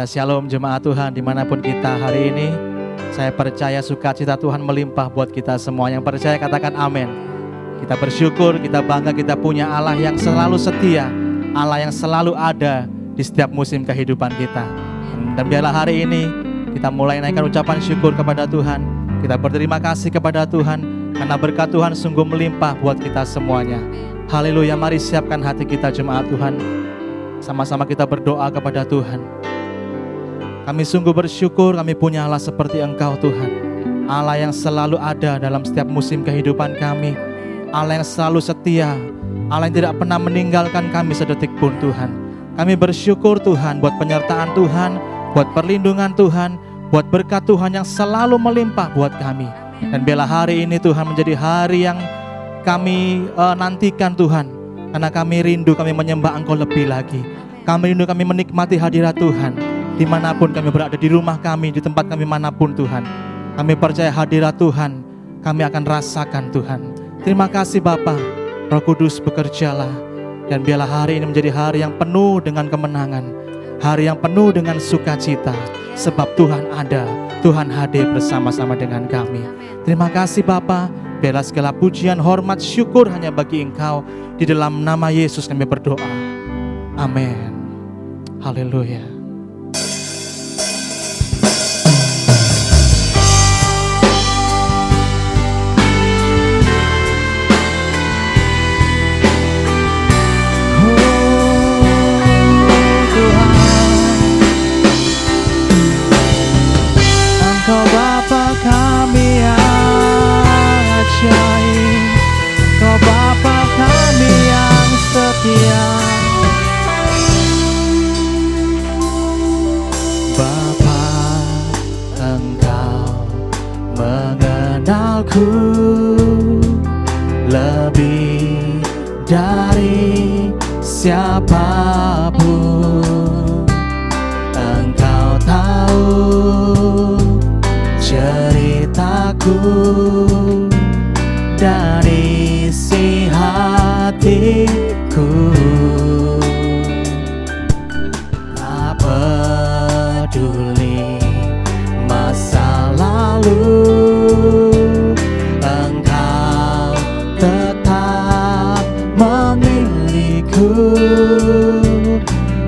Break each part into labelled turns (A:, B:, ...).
A: Shalom jemaat Tuhan dimanapun kita hari ini. Saya percaya sukacita Tuhan melimpah buat kita semua. Yang percaya katakan amin. Kita bersyukur, kita bangga, kita punya Allah yang selalu setia, Allah yang selalu ada di setiap musim kehidupan kita. Dan biarlah hari ini kita mulai naikkan ucapan syukur kepada Tuhan. Kita berterima kasih kepada Tuhan karena berkat Tuhan sungguh melimpah buat kita semuanya. Haleluya, mari siapkan hati kita jemaat Tuhan. Sama-sama kita berdoa kepada Tuhan. Kami sungguh bersyukur kami punya Allah seperti Engkau Tuhan. Allah yang selalu ada dalam setiap musim kehidupan kami. Allah yang selalu setia. Allah yang tidak pernah meninggalkan kami sedetik pun Tuhan. Kami bersyukur Tuhan buat penyertaan Tuhan, buat perlindungan Tuhan, buat berkat Tuhan yang selalu melimpah buat kami. Dan biarlah hari ini Tuhan menjadi hari yang kami nantikan Tuhan. Karena kami rindu kami menyembah Engkau lebih lagi. Kami rindu kami menikmati hadirat Tuhan. Dimanapun kami berada, di rumah kami, di tempat kami manapun Tuhan. Kami percaya hadirat Tuhan kami akan rasakan Tuhan. Terima kasih Bapa, Roh Kudus bekerjalah. Dan biarlah hari ini menjadi hari yang penuh dengan kemenangan, hari yang penuh dengan sukacita. Sebab Tuhan ada, Tuhan hadir bersama-sama dengan kami. Terima kasih Bapa. Biarlah segala pujian, hormat, syukur hanya bagi Engkau. Di dalam nama Yesus kami berdoa. Amin. Haleluya.
B: Engkau Bapa kami yang ajaib, Engkau Bapa kami yang setia. Bapa, Engkau mengenalku lebih dari siapapun. Engkau tahu ceritaku dan isi hatiku. Tak peduli masa lalu, Engkau tetap memilihku.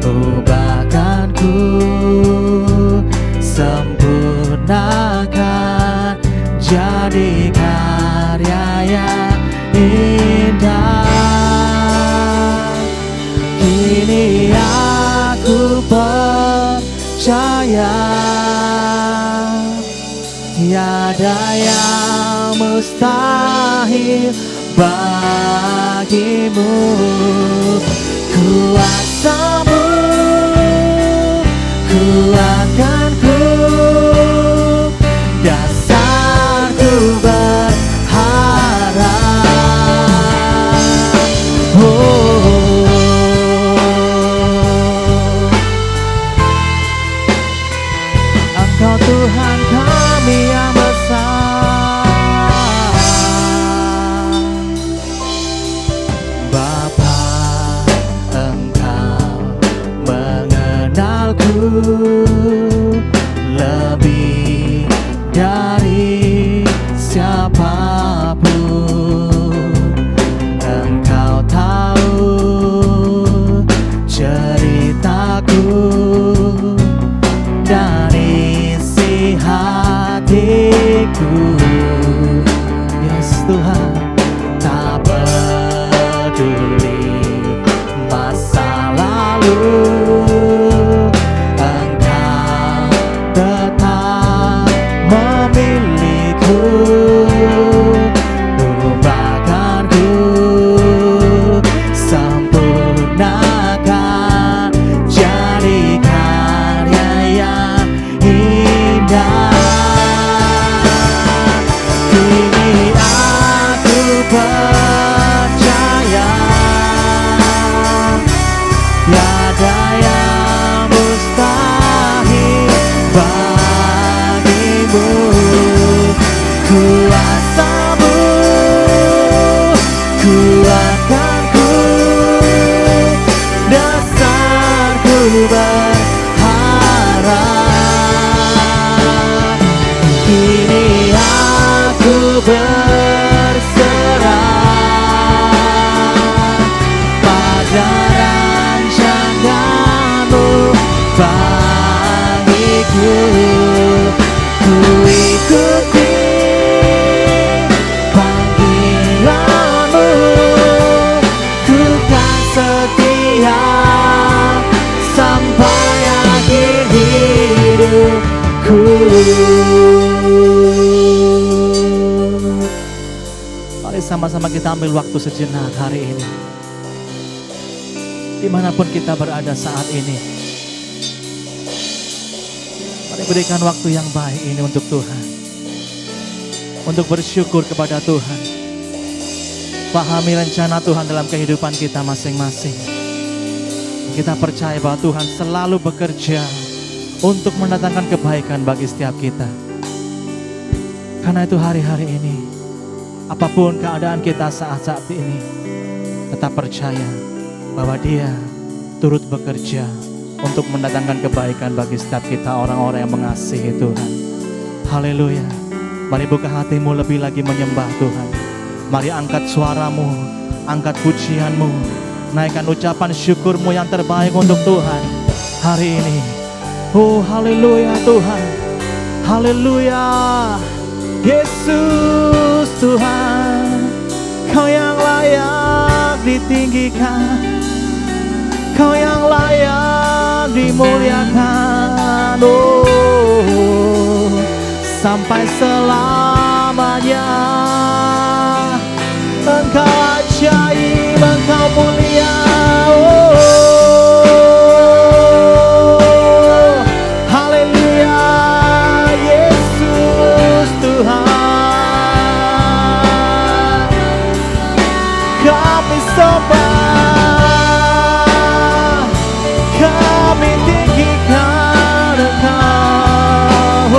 B: Ubahkanku, sempurnakan jadi karya yang indah. Kini aku percaya tiada yang mustahil bagimu. Kuasamu kuatkanku, dasarku berharap. Engkau Tuhan kami yang besar. Bapa, Engkau
A: Mari sama-sama kita ambil waktu sejenak hari ini. Dimanapun kita berada saat ini, mari berikan waktu yang baik ini untuk Tuhan, untuk bersyukur kepada Tuhan. Pahami rencana Tuhan dalam kehidupan kita masing-masing. Kita percaya bahwa Tuhan selalu bekerja untuk mendatangkan kebaikan bagi setiap kita. Karena itu hari-hari ini, apapun keadaan kita saat-saat ini, tetap percaya bahwa Dia turut bekerja untuk mendatangkan kebaikan bagi setiap kita, orang-orang yang mengasihi Tuhan. Haleluya. Mari buka hatimu lebih lagi menyembah Tuhan. Mari angkat suaramu, angkat pujianmu, naikkan ucapan syukurmu yang terbaik untuk Tuhan hari ini. Oh haleluya Tuhan, haleluya. Yesus Tuhan, Kau yang layak ditinggikan, Kau yang layak dimuliakan, oh sampai selamanya. Engkau ajaib, Engkau mulia, oh haleluya. Yesus Tuhan, kami sembah, kami tinggikan Engkau,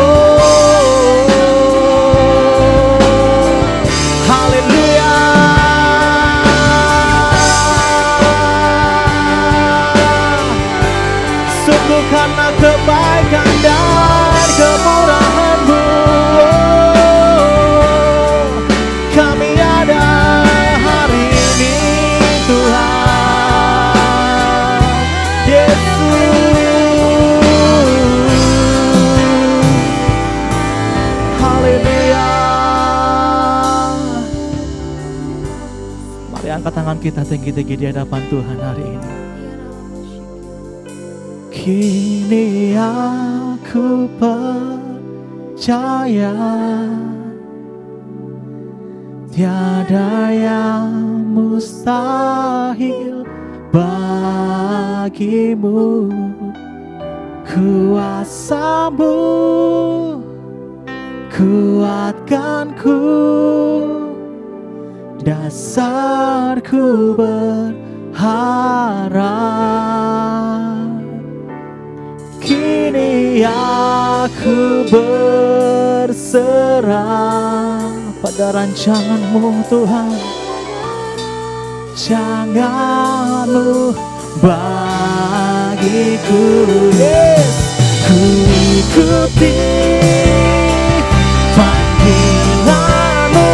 A: haleluya. Sungguh karena kebaikan dan kemurahan-Mu, kami ada hari ini Tuhan. Yesus, haleluya. Mari angkat tangan kita tinggi-tinggi di hadapan Tuhan hari ini. Kini aku percaya tiada yang mustahil bagimu. Kuasa-Mu kuatkanku, dasarku berharap. Kini aku berserah pada rancangan-Mu Tuhan. Jangan-Mu bagiku, yes. Ku ikuti panggilan-Mu,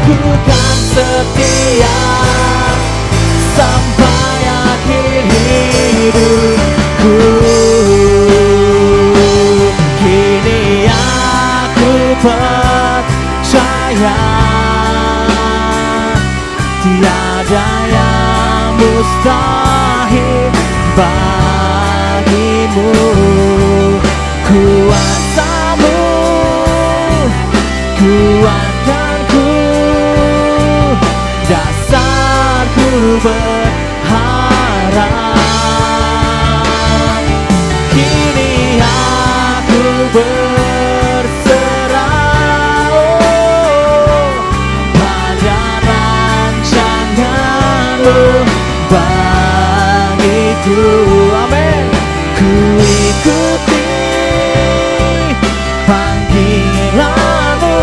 A: ku kan setia sampai akhir hidupku. Kini aku percaya tiada yang mustahil bagimu. Kuasa-Mu kuatkanku, dasarku berharap. Kini aku berserah, oh, pada rancangan-Mu bagiku. Amin. Ku ikuti panggilan-Mu,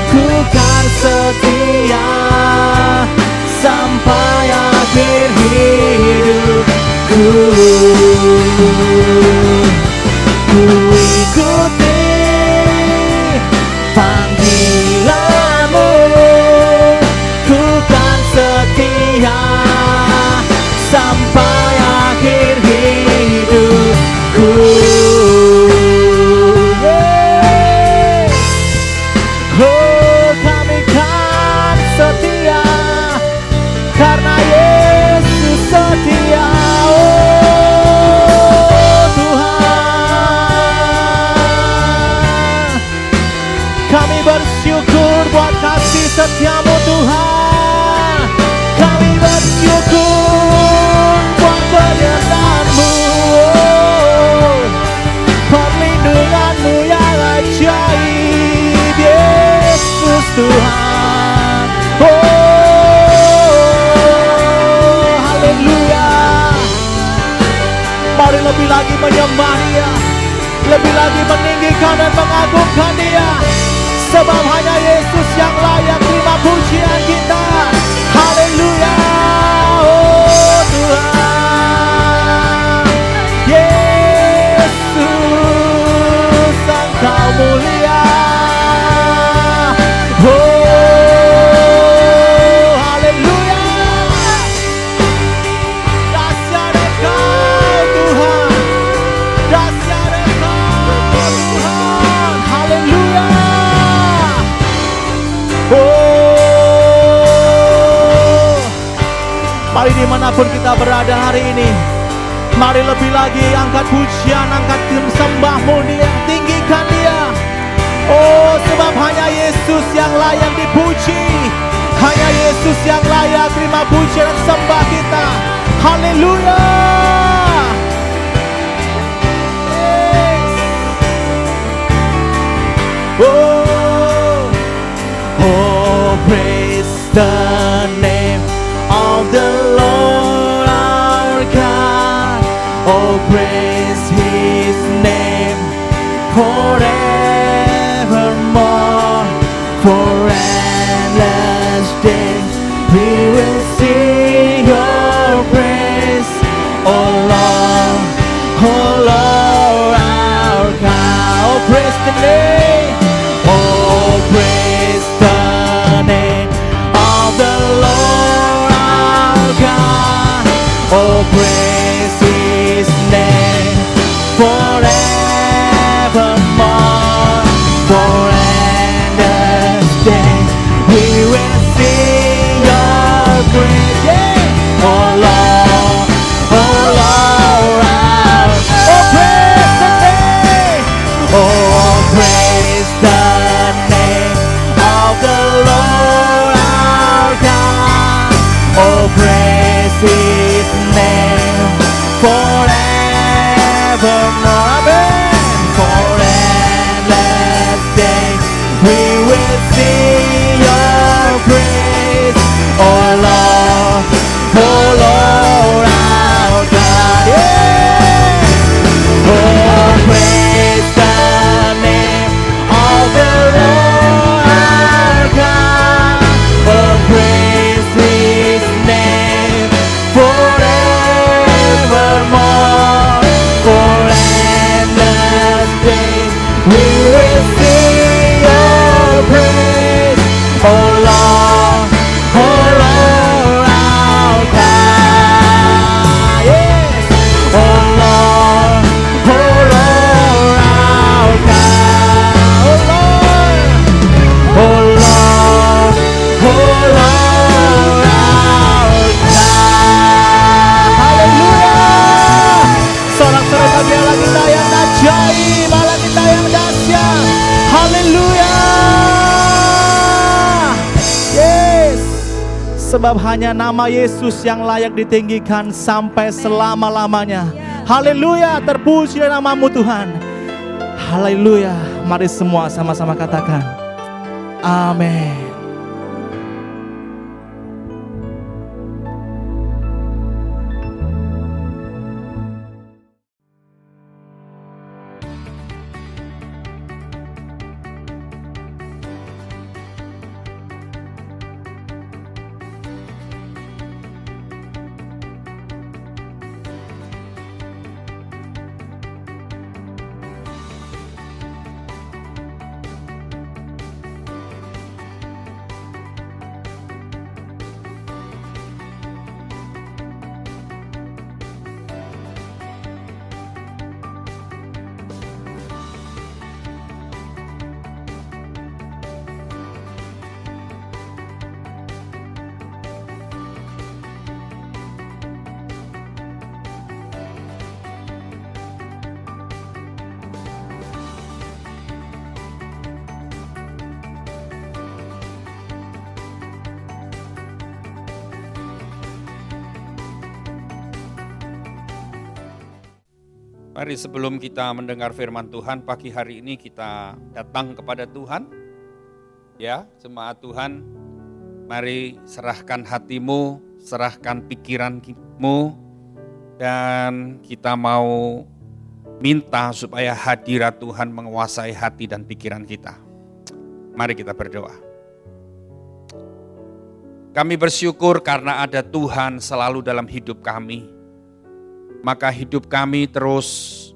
A: ku kan setia sampai akhir hidupku. Ku ikuti panggilan-Mu, ku kan setia sampai akhir hidupku. Yes. Oh, kami kan setia karena Yesus.
B: setiamu Tuhan. Kami bersyukur buat penyertaan-Mu, perlindungan-Mu yang ajaib, Yesus Tuhan. Haleluya. Mari lebih lagi menyembah Dia, lebih lagi meninggikan dan mengagungkan Dia, sebab hanya Yesus yang layak terima pujian kita. Haleluya. Oh Tuhan, Yesus Engkau mulia. Oh haleluya. Dahsyat Engkau Tuhan, dahsyat Engkau Tuhan. Haleluya. Oh, mari dimanapun kita berada hari ini, mari lebih lagi angkat pujian, angkat sembah-Mu Dia, tinggikan Dia. Oh, sebab hanya Yesus yang layak dipuji, hanya Yesus yang layak terima pujian dan sembah kita. Haleluya. Yes. Oh, praise the name of the Lord our God. Oh, praise His name forevermore. For endless days we will sing Your praise, oh Lord our God. Oh, praise the name. Oh, praise the name of the Lord our God. Oh, praise His name forevermore. For endless days we will sing Your praise. Yeah. Oh Lord our God. Oh, praise the name. Oh, praise the name of the Lord our God. Oh, praise His name forevermore. Amen. For endless days we will sing Your praise, oh Lord our God. Yeah. Oh, praise the name of the Lord our God. Oh, praise His name forevermore. For endless days we will sing Your praise, oh Lord our God. Yes. Oh Lord our God. Oh Lord, oh Lord our God. Haleluya. Sorak-sorai bagianlah kita yang ajaib, Allah kita yang dahsyat. Haleluya. Yes. Sebab hanya nama Yesus yang layak ditinggikan sampai selama-lamanya. Haleluya. Terpuji nama-Mu Tuhan. Haleluya. Mari semua sama-sama katakan amin.
C: Mari sebelum kita mendengar firman Tuhan pagi hari ini kita datang kepada Tuhan. Ya, jemaat Tuhan, mari serahkan hatimu, serahkan pikiranmu, dan kita mau minta supaya hadirat Tuhan menguasai hati dan pikiran kita. Mari kita berdoa. Kami bersyukur karena ada Tuhan selalu dalam hidup kami. Maka hidup kami terus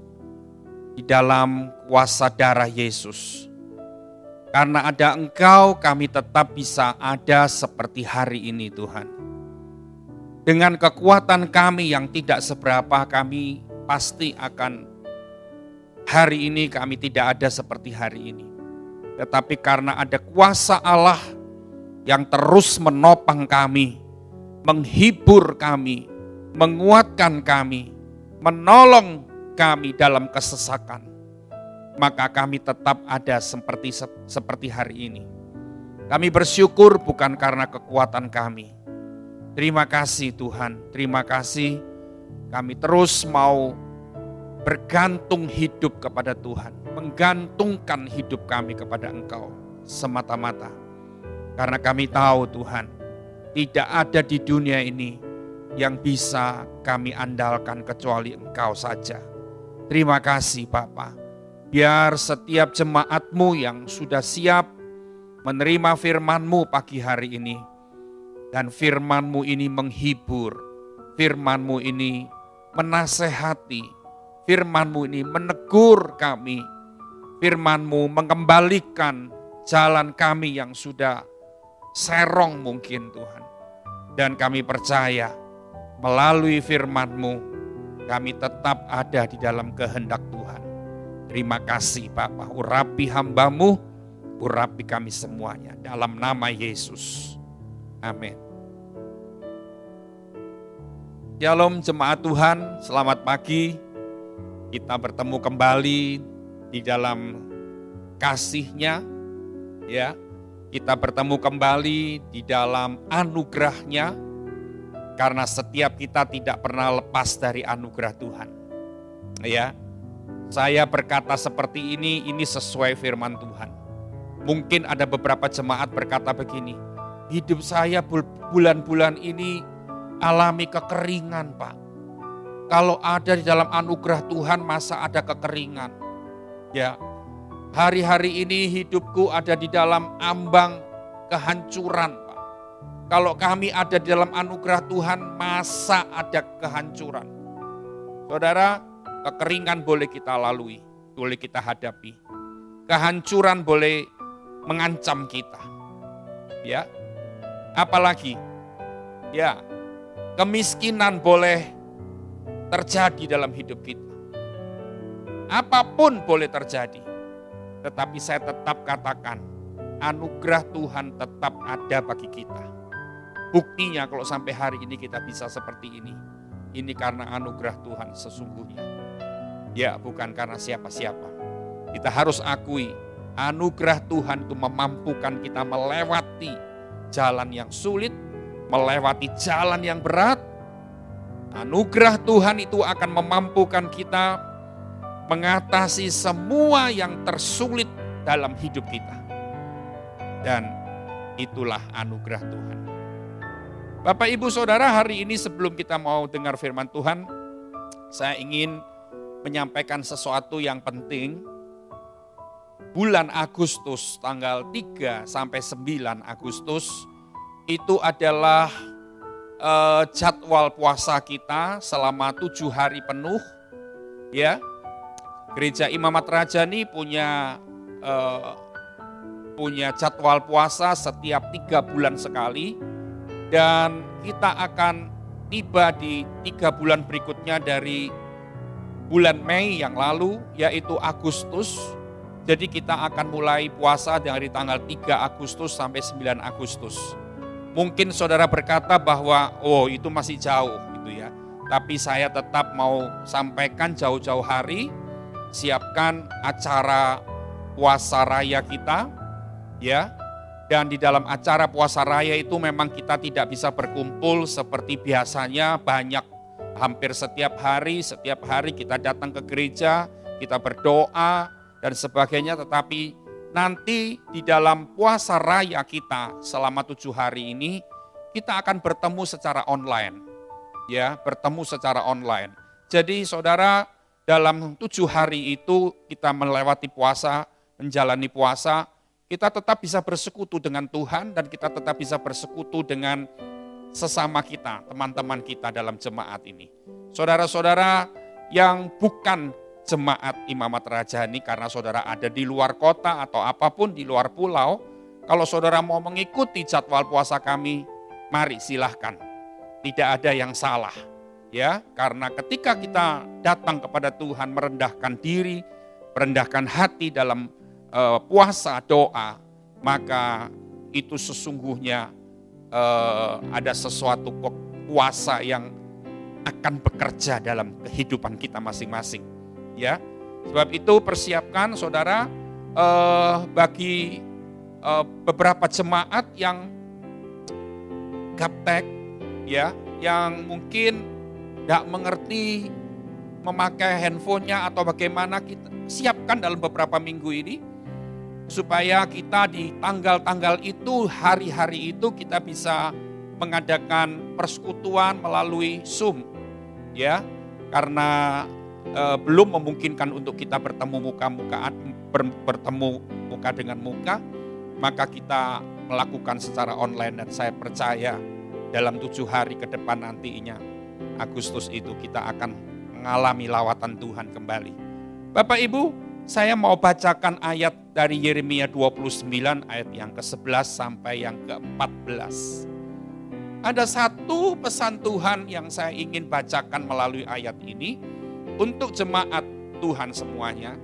C: di dalam kuasa darah Yesus. Karena ada Engkau, kami tetap bisa ada seperti hari ini Tuhan. Dengan kekuatan kami yang tidak seberapa, kami pasti akan hari ini kami tidak ada seperti hari ini. Tetapi karena ada kuasa Allah yang terus menopang kami, menghibur kami, menguatkan kami, menolong kami dalam kesesakan, maka kami tetap ada seperti hari ini. Kami bersyukur bukan karena kekuatan kami. Terima kasih Tuhan, terima kasih kami terus mau bergantung hidup kepada Tuhan, menggantungkan hidup kami kepada Engkau semata-mata. Karena kami tahu Tuhan, tidak ada di dunia ini yang bisa kami andalkan kecuali Engkau saja. Terima kasih Bapa. Biar setiap jemaat-Mu yang sudah siap menerima firman-Mu pagi hari ini, dan firman-Mu ini menghibur, firman-Mu ini menasehati, firman-Mu ini menegur kami, firman-Mu mengembalikan jalan kami yang sudah serong mungkin Tuhan. Dan kami percaya melalui firman-Mu, kami tetap ada di dalam kehendak Tuhan. Terima kasih Bapa, urapi hamba-Mu, urapi kami semuanya. Dalam nama Yesus. Amin. Shalom jemaat Tuhan, selamat pagi. Kita bertemu kembali di dalam kasih-Nya. Ya, kita bertemu kembali di dalam anugerah-Nya. Karena setiap kita tidak pernah lepas dari anugerah Tuhan. Ya, saya berkata seperti ini sesuai firman Tuhan. Mungkin ada beberapa jemaat berkata begini, hidup saya bulan-bulan ini alami kekeringan Pak. Kalau ada di dalam anugerah Tuhan masa ada kekeringan. Ya, hari-hari ini hidupku ada di dalam ambang kehancuran. Kalau kami ada di dalam anugerah Tuhan, masa ada kehancuran. Saudara, kekeringan boleh kita lalui, boleh kita hadapi. Kehancuran boleh mengancam kita. Ya. Apalagi? Ya, kemiskinan boleh terjadi dalam hidup kita. Apapun boleh terjadi. Tetapi saya tetap katakan, anugerah Tuhan tetap ada bagi kita. Buktinya kalau sampai hari ini kita bisa seperti ini karena anugerah Tuhan sesungguhnya. Ya, bukan karena siapa-siapa. Kita harus akui, anugerah Tuhan itu memampukan kita melewati jalan yang sulit, melewati jalan yang berat. Anugerah Tuhan itu akan memampukan kita mengatasi semua yang tersulit dalam hidup kita. Dan itulah anugerah Tuhan. Bapak Ibu Saudara, hari ini sebelum kita mau dengar firman Tuhan, saya ingin menyampaikan sesuatu yang penting. Bulan Agustus, tanggal 3 sampai 9 Agustus, itu adalah jadwal puasa kita selama 7 hari penuh. Ya, Gereja Imamat Rajani punya jadwal puasa setiap 3 bulan sekali. Dan kita akan tiba di 3 bulan berikutnya dari bulan Mei yang lalu, yaitu Agustus. Jadi kita akan mulai puasa dari tanggal 3 Agustus sampai 9 Agustus. Mungkin saudara berkata bahwa, oh itu masih jauh gitu ya. Tapi saya tetap mau sampaikan jauh-jauh hari, siapkan acara puasa raya kita, ya. Dan di dalam acara puasa raya itu memang kita tidak bisa berkumpul seperti biasanya banyak Hampir setiap hari kita datang ke gereja, kita berdoa dan sebagainya, tetapi nanti di dalam puasa raya kita selama 7 hari ini, kita akan bertemu secara online. Ya, bertemu secara online. Jadi saudara, dalam 7 hari itu kita melewati puasa, menjalani puasa, kita tetap bisa bersekutu dengan Tuhan dan kita tetap bisa bersekutu dengan sesama kita, teman-teman kita dalam jemaat ini. Saudara-saudara yang bukan jemaat Imamat Rajani karena saudara ada di luar kota atau apapun di luar pulau, kalau saudara mau mengikuti jadwal puasa kami, mari silahkan. Tidak ada yang salah. Ya, karena ketika kita datang kepada Tuhan merendahkan diri, merendahkan hati dalam puasa doa, maka itu sesungguhnya ada sesuatu puasa yang akan bekerja dalam kehidupan kita masing-masing. Ya, sebab itu persiapkan saudara bagi beberapa jemaat yang gaptek, ya, yang mungkin tidak mengerti memakai handphonenya atau bagaimana, kita siapkan dalam beberapa minggu ini supaya kita di tanggal-tanggal itu, hari-hari itu kita bisa mengadakan persekutuan melalui Zoom, ya, karena belum memungkinkan untuk kita bertemu bertemu muka dengan muka, maka kita melakukan secara online dan saya percaya dalam 7 hari ke depan nantinya Agustus itu kita akan mengalami lawatan Tuhan kembali. Bapak Ibu, saya mau bacakan ayat dari Yeremia 29 ayat yang ke-11 sampai yang ke-14. Ada satu pesan Tuhan yang saya ingin bacakan melalui ayat ini untuk jemaat Tuhan semuanya,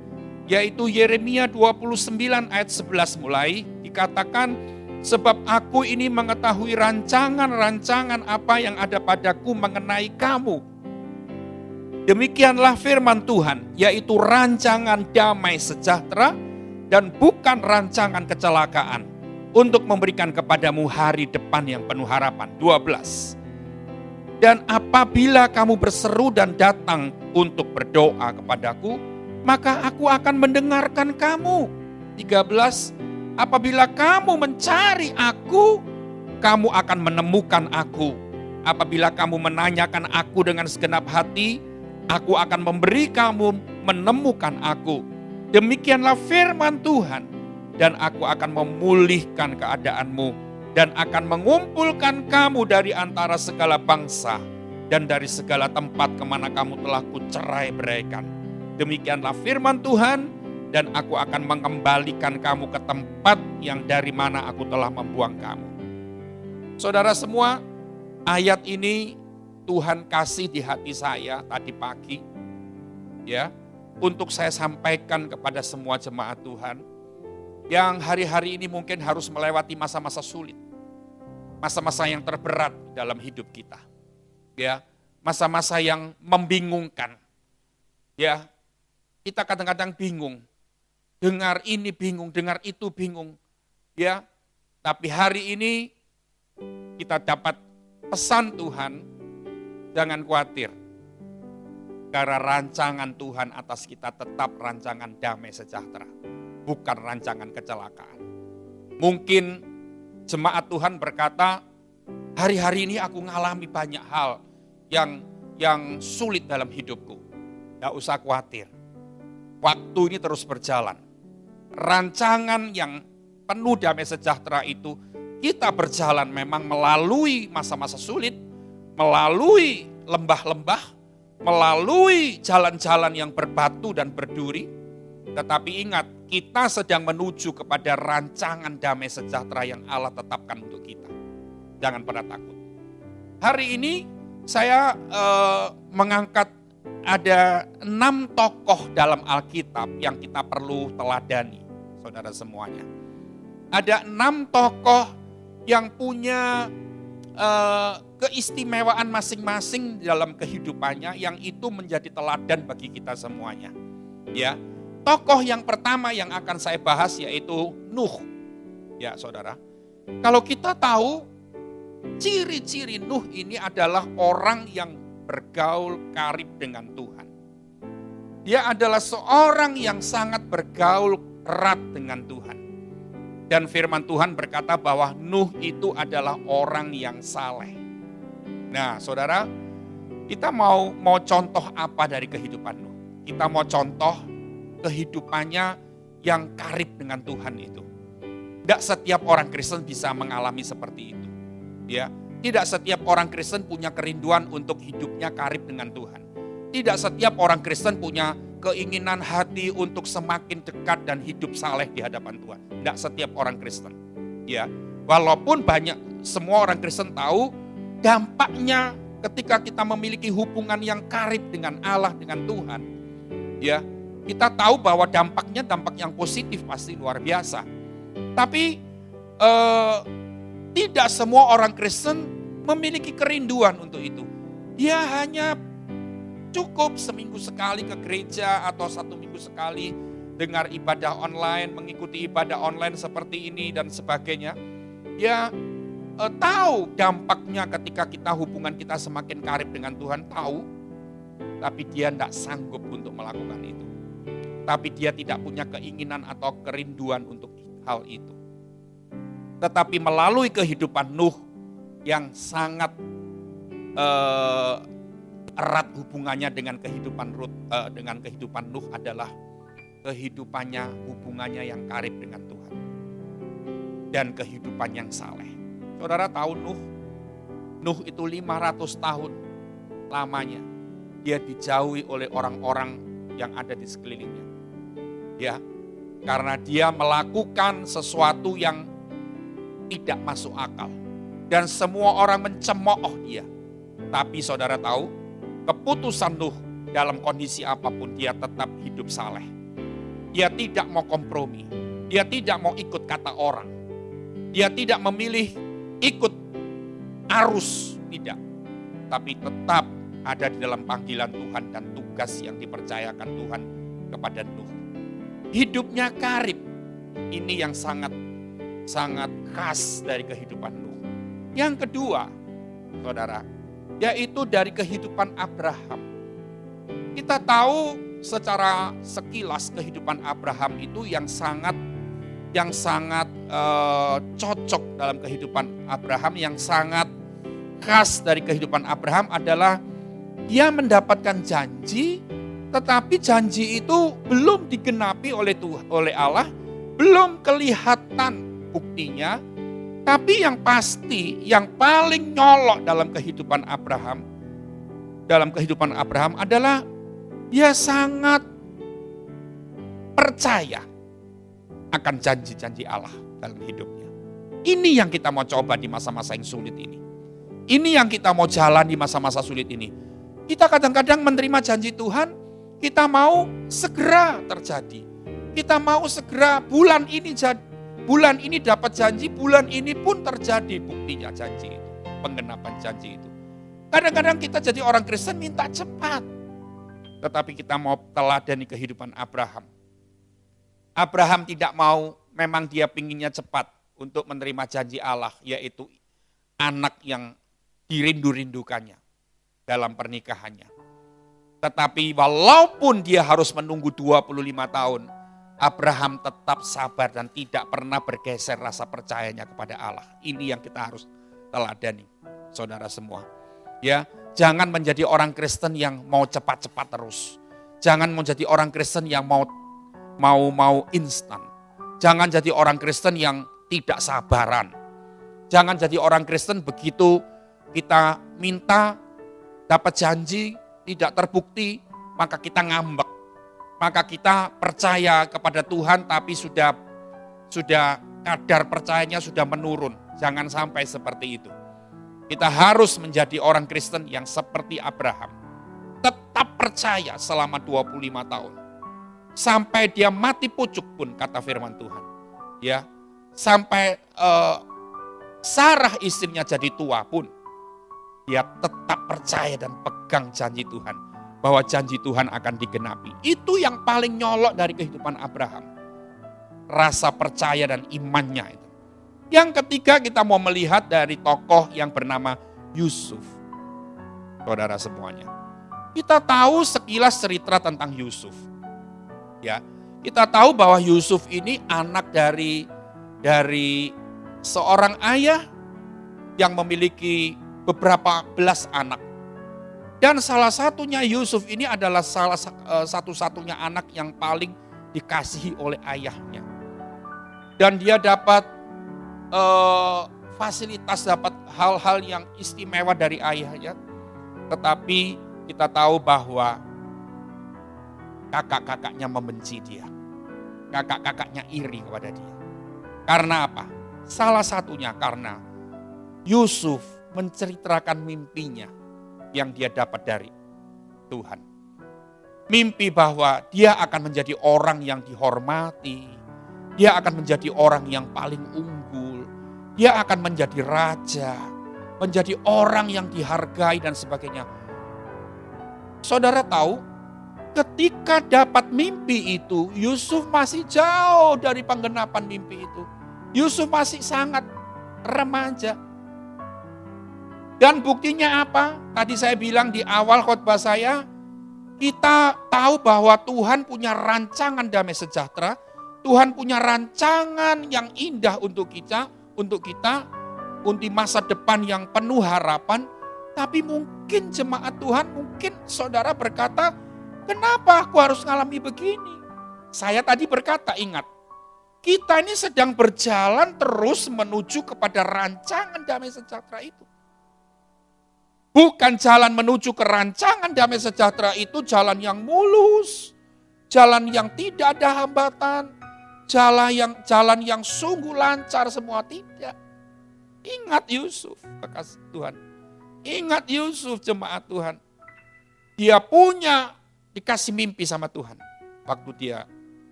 C: yaitu Yeremia 29 ayat 11 mulai dikatakan, sebab aku ini mengetahui rancangan-rancangan apa yang ada padaku mengenai kamu. Demikianlah firman Tuhan, yaitu rancangan damai sejahtera dan bukan rancangan kecelakaan, untuk memberikan kepadamu hari depan yang penuh harapan. 12. Dan apabila kamu berseru dan datang untuk berdoa kepadaku, maka aku akan mendengarkan kamu. 13. Apabila kamu mencari aku, kamu akan menemukan aku. Apabila kamu menanyakan aku dengan segenap hati, aku akan memberi kamu menemukan aku. Demikianlah firman Tuhan. Dan aku akan memulihkan keadaanmu dan akan mengumpulkan kamu dari antara segala bangsa dan dari segala tempat kemana kamu telah kucerai-beraikan. Demikianlah firman Tuhan. Dan aku akan mengembalikan kamu ke tempat yang dari mana aku telah membuang kamu. Saudara semua, ayat ini Tuhan kasih di hati saya tadi pagi, ya, untuk saya sampaikan kepada semua jemaat Tuhan yang hari-hari ini mungkin harus melewati masa-masa sulit, masa-masa yang terberat dalam hidup kita, ya, masa-masa yang membingungkan, ya, kita kadang-kadang bingung. Dengar ini bingung, dengar itu bingung. Ya, tapi hari ini kita dapat pesan Tuhan, jangan khawatir. Karena rancangan Tuhan atas kita tetap rancangan damai sejahtera, bukan rancangan kecelakaan. Mungkin jemaat Tuhan berkata, hari-hari ini aku mengalami banyak hal yang sulit dalam hidupku. Tidak usah khawatir. Waktu ini terus berjalan. Rancangan yang penuh damai sejahtera itu kita berjalan memang melalui masa-masa sulit, melalui lembah-lembah, melalui jalan-jalan yang berbatu dan berduri. Tetapi ingat, kita sedang menuju kepada rancangan damai sejahtera yang Allah tetapkan untuk kita. Jangan pernah takut. Hari ini saya mengangkat ada 6 tokoh dalam Alkitab yang kita perlu teladani, saudara semuanya. Ada 6 tokoh yang punya keistimewaan masing-masing dalam kehidupannya, yang itu menjadi teladan bagi kita semuanya. Ya, tokoh yang pertama yang akan saya bahas yaitu Nuh. Ya, saudara. Kalau kita tahu ciri-ciri Nuh ini adalah orang yang bergaul karib dengan Tuhan. Dia adalah seorang yang sangat bergaul erat dengan Tuhan. Dan firman Tuhan berkata bahwa Nuh itu adalah orang yang saleh. Nah, saudara, kita mau contoh apa dari kehidupan Nuh? Kita mau contoh kehidupannya yang karib dengan Tuhan itu. Tidak setiap orang Kristen bisa mengalami seperti itu. Ya, tidak setiap orang Kristen punya kerinduan untuk hidupnya karib dengan Tuhan. Tidak setiap orang Kristen punya keinginan hati untuk semakin dekat dan hidup saleh di hadapan Tuhan. Tidak setiap orang Kristen. Ya, walaupun semua orang Kristen tahu dampaknya ketika kita memiliki hubungan yang karib dengan Allah, dengan Tuhan. Ya, kita tahu bahwa dampaknya dampak yang positif pasti luar biasa. Tapi tidak semua orang Kristen memiliki kerinduan untuk itu. Dia hanya cukup seminggu sekali ke gereja atau 1 minggu sekali dengar ibadah online, mengikuti ibadah online seperti ini dan sebagainya. Dia tahu dampaknya ketika hubungan kita semakin karib dengan Tuhan, tahu. Tapi dia tidak sanggup untuk melakukan itu. Tapi dia tidak punya keinginan atau kerinduan untuk hal itu. Tetapi melalui kehidupan Nuh yang sangat erat hubungannya dengan kehidupan Nuh adalah hubungannya yang karib dengan Tuhan dan kehidupan yang saleh. Saudara tahu Nuh itu 500 tahun lamanya dia dijauhi oleh orang-orang yang ada di sekelilingnya. Ya, karena dia melakukan sesuatu yang tidak masuk akal. Dan semua orang mencemooh dia. Tapi saudara tahu, keputusan Nuh dalam kondisi apapun dia tetap hidup saleh. Dia tidak mau kompromi. Dia tidak mau ikut kata orang. Dia tidak memilih ikut arus, tidak. Tapi tetap ada di dalam panggilan Tuhan dan tugas yang dipercayakan Tuhan kepada Nuh. Hidupnya karib. Ini yang sangat khas dari kehidupan Nuh. Yang kedua, saudara, yaitu dari kehidupan Abraham. Kita tahu secara sekilas kehidupan Abraham itu yang sangat cocok dalam kehidupan Abraham, yang sangat khas dari kehidupan Abraham adalah dia mendapatkan janji, tetapi janji itu belum digenapi oleh Allah, belum kelihatan buktinya. Tapi yang pasti, yang paling nyolok dalam kehidupan Abraham adalah dia sangat percaya akan janji-janji Allah dalam hidupnya. Ini yang kita mau coba di masa-masa yang sulit ini. Ini yang kita mau jalan di masa-masa sulit ini. Kita kadang-kadang menerima janji Tuhan, kita mau segera terjadi. Kita mau segera bulan ini dapat janji, bulan ini pun terjadi buktinya janji itu, penggenapan janji itu. Kadang-kadang kita jadi orang Kristen minta cepat. Tetapi kita mau teladani kehidupan Abraham. Abraham tidak mau, memang dia pinginnya cepat untuk menerima janji Allah, yaitu anak yang dirindu-rindukannya dalam pernikahannya. Tetapi walaupun dia harus menunggu 25 tahun, Abraham tetap sabar dan tidak pernah bergeser rasa percayanya kepada Allah. Ini yang kita harus teladani, saudara semua. Ya, jangan menjadi orang Kristen yang mau cepat-cepat terus. Jangan menjadi orang Kristen yang mau instan. Jangan jadi orang Kristen yang tidak sabaran. Jangan jadi orang Kristen begitu kita minta dapat janji tidak terbukti, maka kita ngambek. Maka kita percaya kepada Tuhan tapi sudah kadar percayanya sudah menurun. Jangan sampai seperti itu. Kita harus menjadi orang Kristen yang seperti Abraham. Tetap percaya selama 25 tahun. Sampai dia mati pucuk pun, kata firman Tuhan. Ya, sampai Sarah istrinya jadi tua pun, dia tetap percaya dan pegang janji Tuhan. Bahwa janji Tuhan akan digenapi. Itu yang paling nyolok dari kehidupan Abraham. Rasa percaya dan imannya itu. Yang ketiga kita mau melihat dari tokoh yang bernama Yusuf. saudara semuanya. Kita tahu sekilas cerita tentang Yusuf. Ya, kita tahu bahwa Yusuf ini anak dari seorang ayah yang memiliki beberapa belas anak. Dan salah satunya Yusuf ini adalah salah satu-satunya anak yang paling dikasihi oleh ayahnya. Dan dia dapat fasilitas, dapat hal-hal yang istimewa dari ayahnya. Tetapi kita tahu bahwa kakak-kakaknya membenci dia. Kakak-kakaknya iri kepada dia. Karena apa? Salah satunya karena Yusuf menceritakan mimpinya yang dia dapat dari Tuhan. Mimpi bahwa dia akan menjadi orang yang dihormati. Dia akan menjadi orang yang paling unggul. Dia akan menjadi raja. Menjadi orang yang dihargai dan sebagainya. Saudara tahu, ketika dapat mimpi itu, Yusuf masih jauh dari penggenapan mimpi itu. Yusuf masih sangat remaja. Dan buktinya apa? Tadi saya bilang di awal khotbah saya, kita tahu bahwa Tuhan punya rancangan damai sejahtera. Tuhan punya rancangan yang indah untuk kita, untuk masa depan yang penuh harapan. Tapi mungkin jemaat Tuhan, mungkin saudara berkata, kenapa aku harus ngalami begini? Saya tadi berkata, ingat, kita ini sedang berjalan terus menuju kepada rancangan damai sejahtera itu. Bukan jalan menuju ke rancangan damai sejahtera itu jalan yang mulus, jalan yang tidak ada hambatan, jalan yang sungguh lancar semua, tidak. Ingat Yusuf, kekasih Tuhan. Ingat Yusuf, jemaat Tuhan. Dia dikasih mimpi sama Tuhan waktu dia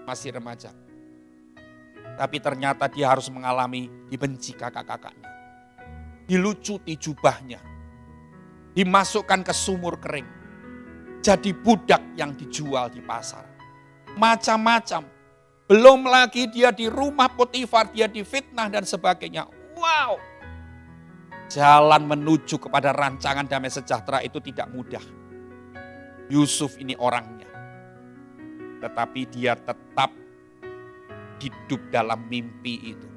C: masih remaja. Tapi ternyata dia harus mengalami dibenci kakak-kakaknya. Dilucuti jubahnya. Dimasukkan ke sumur kering. Jadi budak yang dijual di pasar. Macam-macam. Belum lagi dia di rumah Potifar, dia difitnah dan sebagainya. Wow. Jalan menuju kepada rancangan damai sejahtera itu tidak mudah. Yusuf ini orangnya. Tetapi dia tetap hidup dalam mimpi itu.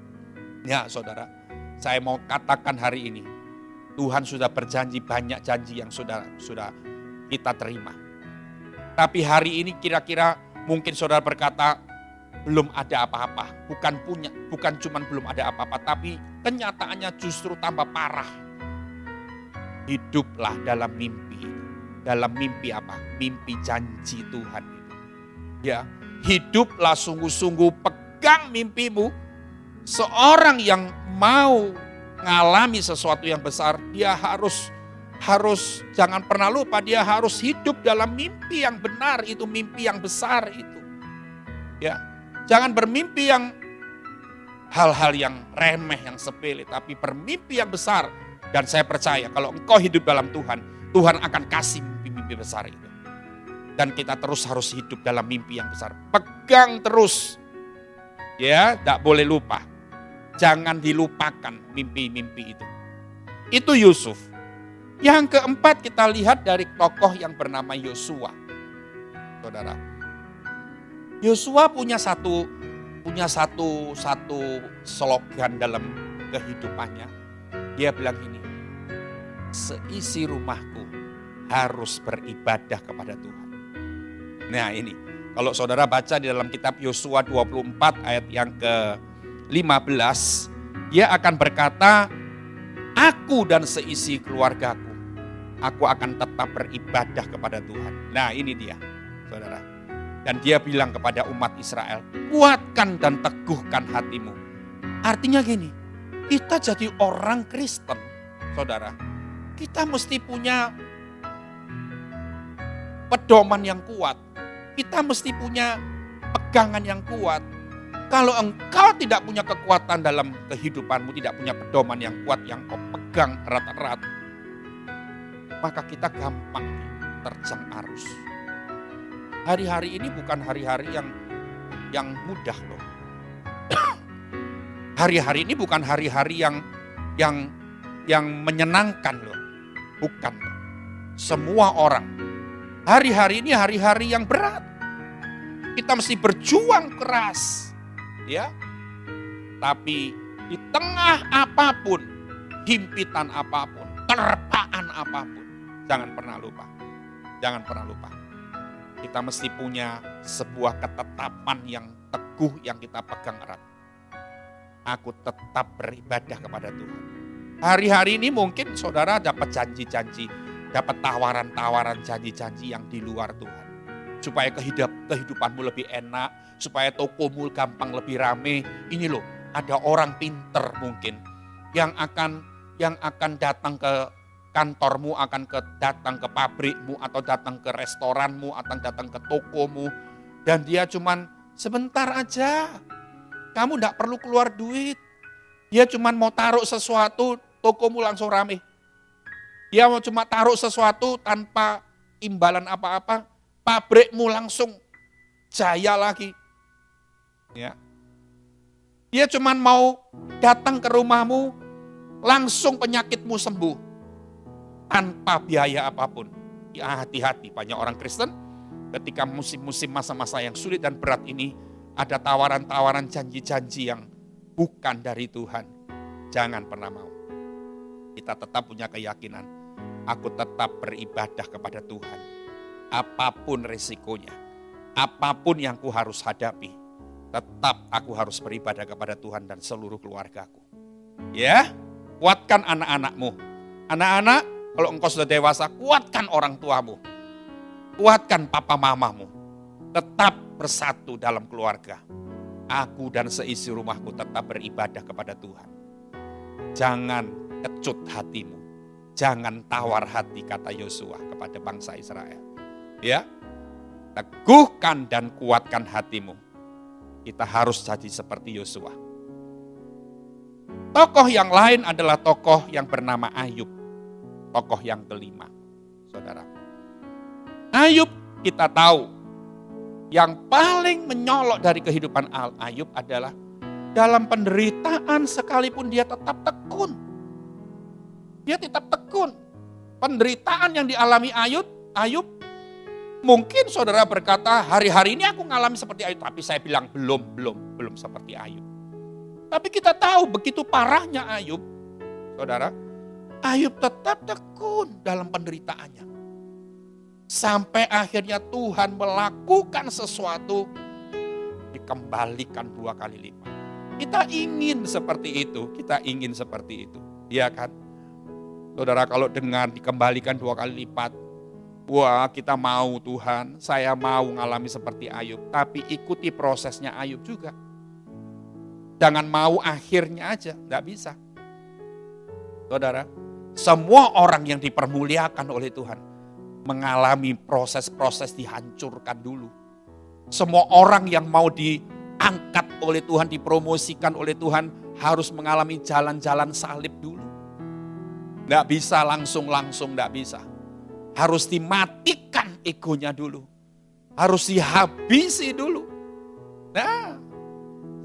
C: Ya saudara, saya mau katakan hari ini, Tuhan sudah berjanji banyak janji yang sudah kita terima. Tapi hari ini kira-kira mungkin saudara berkata, belum ada apa-apa. Bukan cuma belum ada apa-apa, tapi kenyataannya justru tambah parah. Hiduplah dalam mimpi. Dalam mimpi apa? Mimpi janji Tuhan itu. Ya, hiduplah sungguh-sungguh, pegang mimpimu. Seorang yang mau mengalami sesuatu yang besar, dia harus jangan pernah lupa, dia harus hidup dalam mimpi yang benar, itu mimpi yang besar itu. Ya. Jangan bermimpi yang hal-hal yang remeh, yang sepele, tapi bermimpi yang besar. Dan saya percaya kalau engkau hidup dalam Tuhan, Tuhan akan kasih mimpi-mimpi besar itu. Dan kita terus harus hidup dalam mimpi yang besar. Pegang terus. Ya, tidak boleh lupa. Jangan dilupakan mimpi-mimpi itu. Itu Yusuf. Yang keempat kita lihat dari tokoh yang bernama Yosua. Saudara. Yosua punya satu slogan dalam kehidupannya. Dia bilang gini, seisi rumahku harus beribadah kepada Tuhan. Nah ini, kalau saudara baca di dalam kitab Yosua 24 ayat yang ke-15, dia akan berkata, aku dan seisi keluargaku, aku akan tetap beribadah kepada Tuhan. Nah ini dia, saudara. Dan dia bilang kepada umat Israel, kuatkan dan teguhkan hatimu. Artinya gini, kita jadi orang Kristen, saudara. Kita mesti punya pedoman yang kuat. Kita mesti punya pegangan yang kuat. Kalau engkau tidak punya kekuatan dalam kehidupanmu, tidak punya pedoman yang kuat, yang kau pegang erat-erat, maka kita gampang terjang arus. Hari-hari ini bukan hari-hari yang mudah loh. Hari-hari ini bukan hari-hari yang menyenangkan loh. Bukan. semua orang. Hari-hari ini hari-hari yang berat. Kita mesti berjuang keras. Ya. Tapi di tengah apapun, himpitan apapun, terpaan apapun, jangan pernah lupa. Jangan pernah lupa. Kita mesti punya sebuah ketetapan yang teguh yang kita pegang erat. Aku tetap beribadah kepada Tuhan. Hari-hari ini mungkin saudara dapat janji-janji, dapat tawaran-tawaran janji-janji yang di luar Tuhan. Supaya kehidupanmu lebih enak, supaya tokomu gampang lebih rame. Ini loh, ada orang pinter mungkin yang akan datang ke kantormu, datang ke pabrikmu, atau datang ke restoranmu, atau datang ke tokomu. Dan dia cuman sebentar aja. Kamu tidak perlu keluar duit. Dia cuman mau taruh sesuatu, tokomu langsung rame. Dia mau cuma taruh sesuatu tanpa imbalan apa-apa, pabrikmu langsung jaya lagi. Ya. Dia cuman mau datang ke rumahmu, langsung penyakitmu sembuh. Tanpa biaya apapun. Ya, hati-hati, banyak orang Kristen ketika musim-musim masa-masa yang sulit dan berat ini, ada tawaran-tawaran janji-janji yang bukan dari Tuhan. Jangan pernah mau. Kita tetap punya keyakinan, aku tetap beribadah kepada Tuhan. Apapun resikonya, apapun yang ku harus hadapi, tetap aku harus beribadah kepada Tuhan dan seluruh keluargaku. Ya, kuatkan anak-anakmu. Anak-anak, kalau engkau sudah dewasa, kuatkan orang tuamu. Kuatkan papa mamamu. Tetap bersatu dalam keluarga. Aku dan seisi rumahku tetap beribadah kepada Tuhan. Jangan kecut hatimu. Jangan tawar hati, kata Yosua kepada bangsa Israel. Ya, teguhkan dan kuatkan hatimu. Kita harus jadi seperti Yosua. Tokoh yang lain adalah tokoh yang bernama Ayub. Tokoh yang kelima, saudara. Ayub kita tahu, yang paling menyolok dari kehidupan Ayub adalah dalam penderitaan sekalipun dia tetap tekun. Dia tetap tekun. Penderitaan yang dialami Ayub, mungkin saudara berkata, hari-hari ini aku ngalami seperti Ayub. Tapi saya bilang belum seperti Ayub. Tapi kita tahu begitu parahnya Ayub, saudara. Ayub tetap tekun dalam penderitaannya. Sampai akhirnya Tuhan melakukan sesuatu, dikembalikan 2 kali lipat. Kita ingin seperti itu, Iya kan? Saudara, kalau dengar dikembalikan 2 kali lipat, wah kita mau Tuhan, saya mau ngalami seperti Ayub. Tapi ikuti prosesnya Ayub juga. Jangan mau akhirnya aja, enggak bisa. Saudara, semua orang yang dipermuliakan oleh Tuhan mengalami proses-proses dihancurkan dulu. Semua orang yang mau diangkat oleh Tuhan, dipromosikan oleh Tuhan harus mengalami jalan-jalan salib dulu. Nggak bisa langsung, nggak bisa. Harus dimatikan egonya dulu. Harus dihabisi dulu. Nah,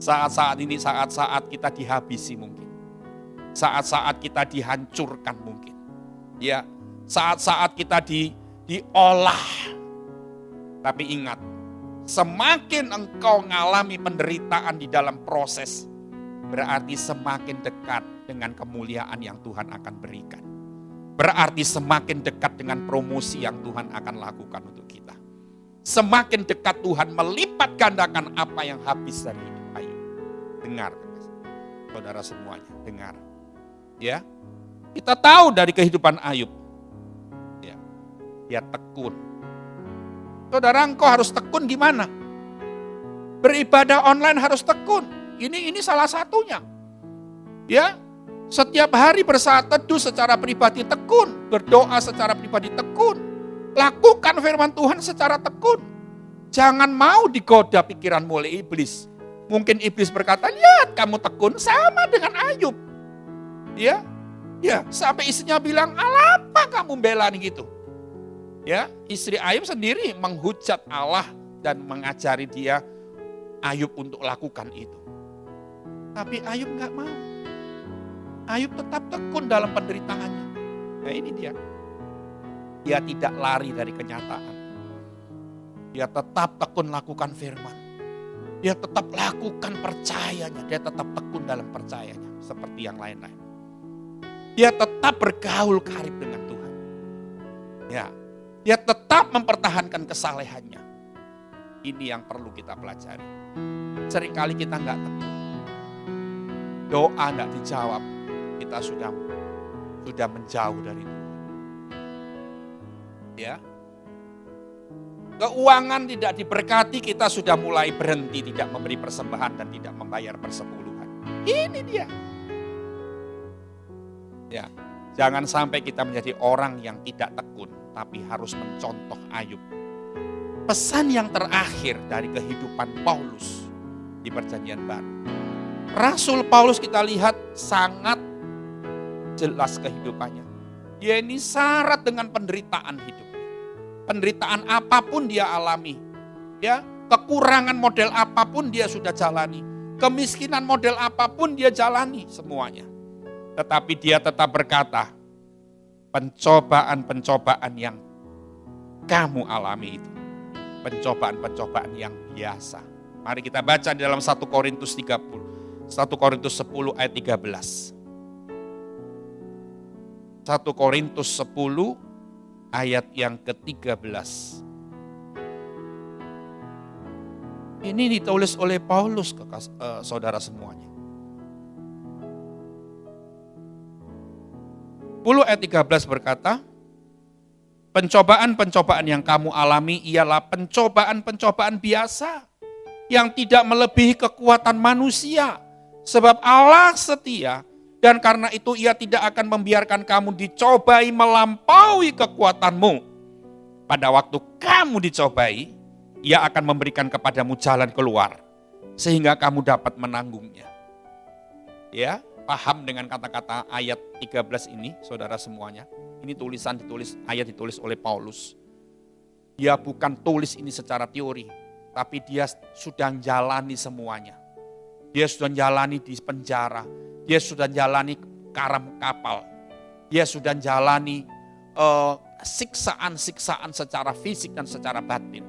C: saat-saat ini saat-saat kita dihabisi mungkin. Saat-saat kita dihancurkan mungkin. Ya, saat-saat kita diolah. Tapi ingat, semakin engkau mengalami penderitaan di dalam proses, berarti semakin dekat dengan kemuliaan yang Tuhan akan berikan. Berarti semakin dekat dengan promosi yang Tuhan akan lakukan untuk kita. Semakin dekat Tuhan melipat gandakan apa yang habis dari hidup Ayub. Dengar, saudara semuanya, dengar. Ya, kita tahu dari kehidupan Ayub, ya, dia tekun. Saudara, engkau harus tekun gimana? Beribadah online harus tekun. Ini salah satunya. Ya, setiap hari bersaat teduh secara pribadi tekun, berdoa secara pribadi tekun, lakukan firman Tuhan secara tekun. Jangan mau digoda pikiranmu oleh iblis. Mungkin iblis berkata, lihat kamu tekun sama dengan Ayub. Ya, sampai istrinya bilang, apa kamu bela nih gitu. Ya, istri Ayub sendiri menghujat Allah dan mengajari dia Ayub untuk lakukan itu. Tapi Ayub nggak mau. Ayub tetap tekun dalam penderitaannya. Nah ini dia. Dia tidak lari dari kenyataan. Dia tetap tekun lakukan firman. Dia tetap lakukan percayanya. Dia tetap tekun dalam percayanya. Seperti yang lain-lain. Dia tetap bergaul karib dengan Tuhan. Ya, dia tetap mempertahankan kesalehannya. Ini yang perlu kita pelajari. Seringkali kita nggak tekun. Doa nggak dijawab. Kita sudah menjauh dari Tuhan. Ya. Keuangan tidak diberkati, kita sudah mulai berhenti tidak memberi persembahan dan tidak membayar persepuluhan. Ini dia. Ya, jangan sampai kita menjadi orang yang tidak tekun, tapi harus mencontoh Ayub. Pesan yang terakhir dari kehidupan Paulus di Perjanjian Baru. Rasul Paulus kita lihat sangat jelas kehidupannya. Dia ini syarat dengan penderitaan hidup. Penderitaan apapun dia alami. Ya, kekurangan model apapun dia sudah jalani. Kemiskinan model apapun dia jalani semuanya. Tetapi dia tetap berkata, pencobaan-pencobaan yang kamu alami itu, pencobaan-pencobaan yang biasa. Mari kita baca di dalam 1 Korintus 10 ayat 13. 1 Korintus 10 ayat yang ke-13. Ini ditulis oleh Paulus ke saudara semuanya. 10 ayat 13 berkata, pencobaan-pencobaan yang kamu alami ialah pencobaan-pencobaan biasa yang tidak melebihi kekuatan manusia. Sebab Allah setia. Dan karena itu ia tidak akan membiarkan kamu dicobai melampaui kekuatanmu. Pada waktu kamu dicobai, ia akan memberikan kepadamu jalan keluar. Sehingga kamu dapat menanggungnya. Ya, paham dengan kata-kata ayat 13 ini, saudara semuanya. Ini ayat ditulis oleh Paulus. Dia bukan tulis ini secara teori, tapi dia sudah menjalani semuanya. Dia sudah menjalani di penjara. Dia sudah jalani karam kapal. Dia sudah jalani siksaan-siksaan secara fisik dan secara batin.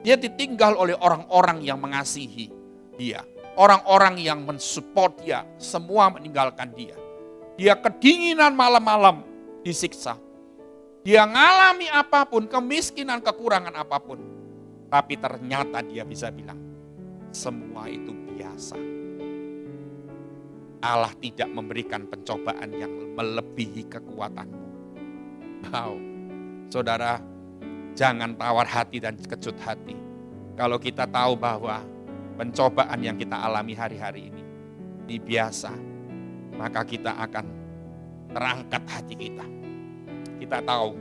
C: Dia ditinggal oleh orang-orang yang mengasihi dia. Orang-orang yang mensupport dia. Semua meninggalkan dia. Dia kedinginan malam-malam disiksa. Dia ngalami apapun, kemiskinan, kekurangan apapun. Tapi ternyata dia bisa bilang, semua itu biasa. Allah tidak memberikan pencobaan yang melebihi kekuatanmu. Wow, saudara, jangan tawar hati dan kecut hati. Kalau kita tahu bahwa pencobaan yang kita alami hari-hari ini biasa, maka kita akan terangkat hati kita. Kita tahu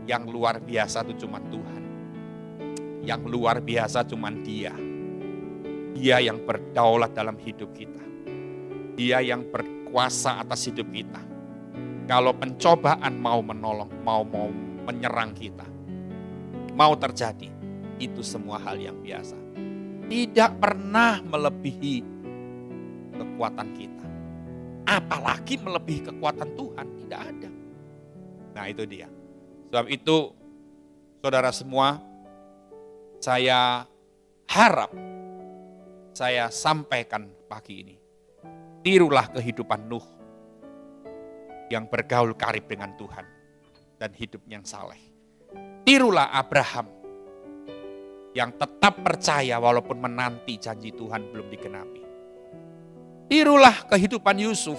C: yang luar biasa itu cuma Tuhan. Yang luar biasa cuma Dia. Dia yang berdaulat dalam hidup kita. Dia yang berkuasa atas hidup kita. Kalau pencobaan mau menolong, mau menyerang kita, mau terjadi, itu semua hal yang biasa. Tidak pernah melebihi kekuatan kita. Apalagi melebihi kekuatan Tuhan, tidak ada. Nah itu dia. Sebab itu, saudara semua, saya harap saya sampaikan pagi ini. Tirulah kehidupan Nuh yang bergaul karib dengan Tuhan dan hidup yang saleh. Tirulah Abraham yang tetap percaya walaupun menanti janji Tuhan belum digenapi. Tirulah kehidupan Yusuf,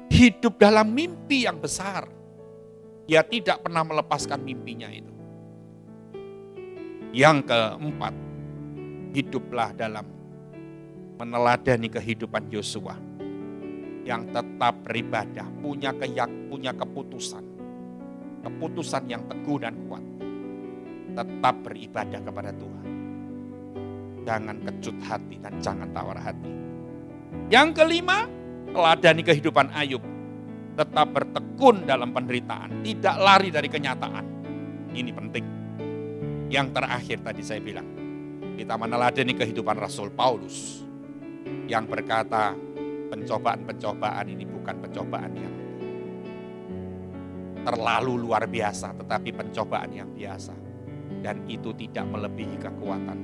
C: hidup dalam mimpi yang besar. Dia tidak pernah melepaskan mimpinya itu. Yang keempat, hiduplah dalam meneladani kehidupan Yosua yang tetap beribadah, punya keputusan yang teguh dan kuat, tetap beribadah kepada Tuhan. Jangan kecut hati dan jangan tawar hati. Yang kelima, teladani kehidupan Ayub, tetap bertekun dalam penderitaan, tidak lari dari kenyataan. Ini penting. Yang terakhir tadi saya bilang, kita meneladani kehidupan Rasul Paulus yang berkata, pencobaan-pencobaan ini bukan pencobaan yang terlalu luar biasa, tetapi pencobaan yang biasa. Dan itu tidak melebihi kekuatan.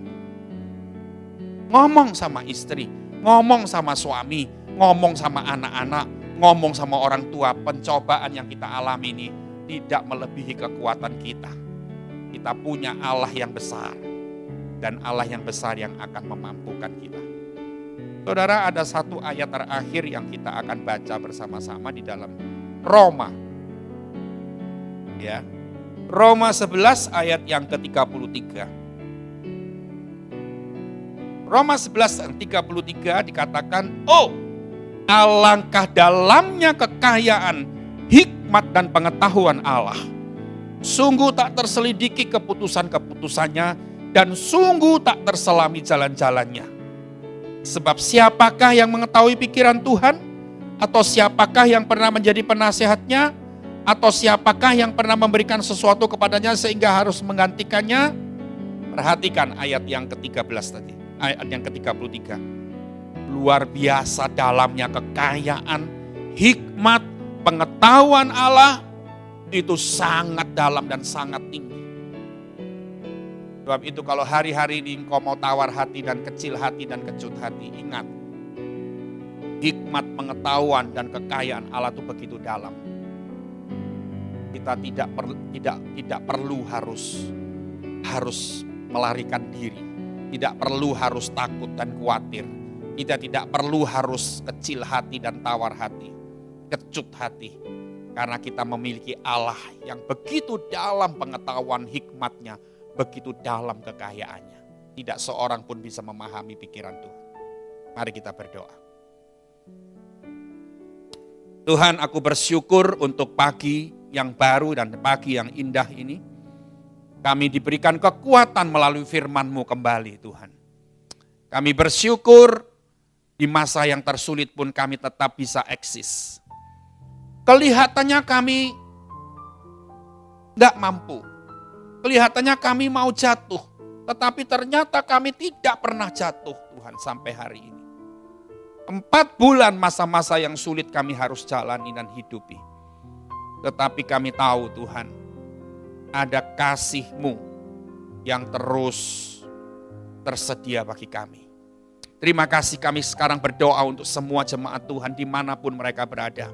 C: Ngomong sama istri, ngomong sama suami, ngomong sama anak-anak, ngomong sama orang tua, pencobaan yang kita alami ini tidak melebihi kekuatan kita. Kita punya Allah yang besar, dan Allah yang besar yang akan memampukan kita. Saudara, ada satu ayat terakhir yang kita akan baca bersama-sama di dalam Roma. Ya. Roma 11 ayat yang ke-33. Roma 11 ayat 33 dikatakan, "Oh, alangkah dalamnya kekayaan, hikmat dan pengetahuan Allah. Sungguh tak terselidiki keputusan-keputusannya dan sungguh tak terselami jalan-jalannya. Sebab siapakah yang mengetahui pikiran Tuhan? Atau siapakah yang pernah menjadi penasehatnya? Atau siapakah yang pernah memberikan sesuatu kepadanya sehingga harus menggantikannya?" Perhatikan ayat yang ke-13 tadi, ayat yang ke-33. Luar biasa dalamnya kekayaan, hikmat, pengetahuan Allah, itu sangat dalam dan sangat tinggi. Sebab itu kalau hari-hari ini engkau mau tawar hati dan kecil hati dan kecut hati, ingat, hikmat, pengetahuan dan kekayaan Allah itu begitu dalam. Kita tidak perlu harus melarikan diri. Tidak perlu harus takut dan khawatir. Kita tidak perlu harus kecil hati dan tawar hati, kecut hati. Karena kita memiliki Allah yang begitu dalam pengetahuan hikmatnya, begitu dalam kekayaannya. Tidak seorang pun bisa memahami pikiran Tuhan. Mari kita berdoa. Tuhan, aku bersyukur untuk pagi yang baru dan pagi yang indah ini. Kami diberikan kekuatan melalui firman-Mu kembali, Tuhan. Kami bersyukur di masa yang tersulit pun kami tetap bisa eksis. Kelihatannya kami tidak mampu. Kelihatannya kami mau jatuh. Tetapi ternyata kami tidak pernah jatuh, Tuhan, sampai hari ini. 4 bulan masa-masa yang sulit kami harus jalani dan hidupi. Tetapi kami tahu, Tuhan, ada kasih-Mu yang terus tersedia bagi kami. Terima kasih, kami sekarang berdoa untuk semua jemaat Tuhan dimanapun mereka berada.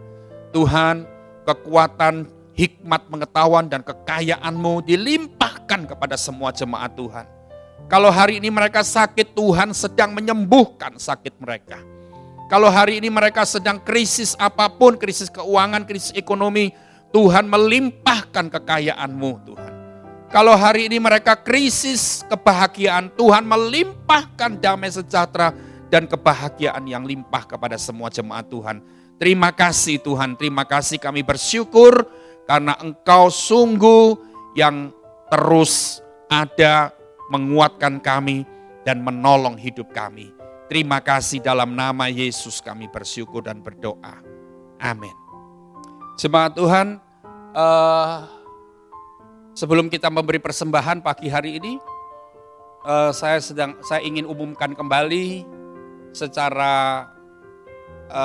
C: Tuhan, kekuatan, hikmat, pengetahuan dan kekayaan-Mu dilimpahkan kepada semua jemaat Tuhan. Kalau hari ini mereka sakit, Tuhan sedang menyembuhkan sakit mereka. Kalau hari ini mereka sedang krisis apapun, krisis keuangan, krisis ekonomi, Tuhan melimpahkan kekayaan-Mu, Tuhan. Kalau hari ini mereka krisis kebahagiaan, Tuhan melimpahkan damai sejahtera dan kebahagiaan yang limpah kepada semua jemaat Tuhan. Terima kasih Tuhan, terima kasih, kami bersyukur karena Engkau sungguh yang terus ada menguatkan kami dan menolong hidup kami. Terima kasih, dalam nama Yesus kami bersyukur dan berdoa. Amin. Jemaat Tuhan, sebelum kita memberi persembahan pagi hari ini, saya ingin umumkan kembali secara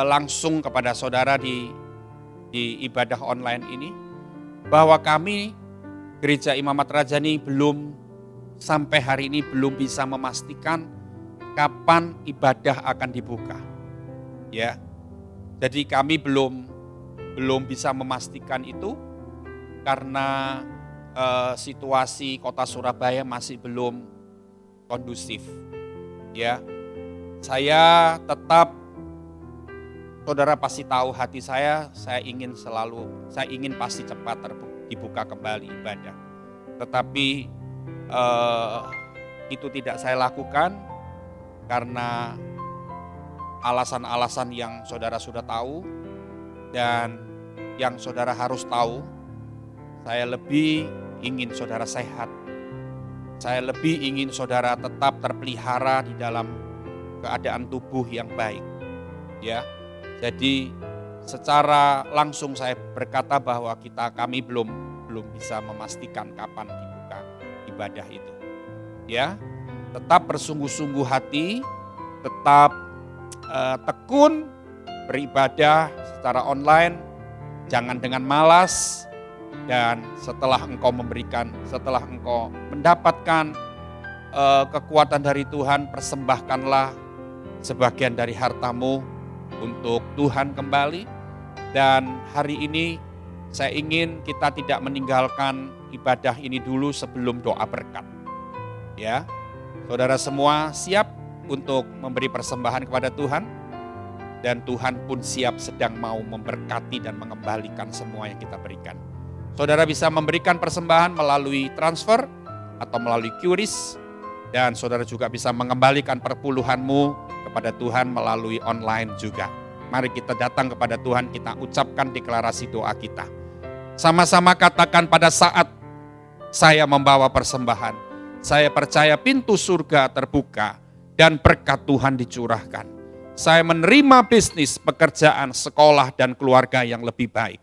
C: langsung kepada saudara di ibadah online ini, bahwa kami Gereja Imamat Rajani sampai hari ini belum bisa memastikan kapan ibadah akan dibuka. Ya. Jadi kami belum bisa memastikan itu karena situasi Kota Surabaya masih belum kondusif. Ya. Saya tetap, saudara pasti tahu hati saya ingin pasti cepat dibuka kembali ibadah. Tetapi itu tidak saya lakukan karena alasan-alasan yang saudara sudah tahu dan yang saudara harus tahu. Saya lebih ingin saudara sehat. Saya lebih ingin saudara tetap terpelihara di dalam keadaan tubuh yang baik. Ya. Jadi secara langsung saya berkata bahwa kami belum bisa memastikan kapan dibuka ibadah itu. Ya, tetap bersungguh-sungguh hati, tetap tekun beribadah secara online, jangan dengan malas, Dan setelah engkau memberikan, setelah engkau mendapatkan kekuatan dari Tuhan, persembahkanlah sebagian dari hartamu untuk Tuhan kembali. Dan hari ini saya ingin kita tidak meninggalkan ibadah ini dulu sebelum doa berkat. Ya, saudara semua siap untuk memberi persembahan kepada Tuhan, dan Tuhan pun siap sedang mau memberkati dan mengembalikan semua yang kita berikan. Saudara bisa memberikan persembahan melalui transfer atau melalui QRIS, dan saudara juga bisa mengembalikan perpuluhanmu kepada Tuhan melalui online juga. Mari kita datang kepada Tuhan, kita ucapkan deklarasi doa kita. Sama-sama katakan, pada saat saya membawa persembahan, saya percaya pintu surga terbuka dan berkat Tuhan dicurahkan. Saya menerima bisnis, pekerjaan, sekolah, dan keluarga yang lebih baik.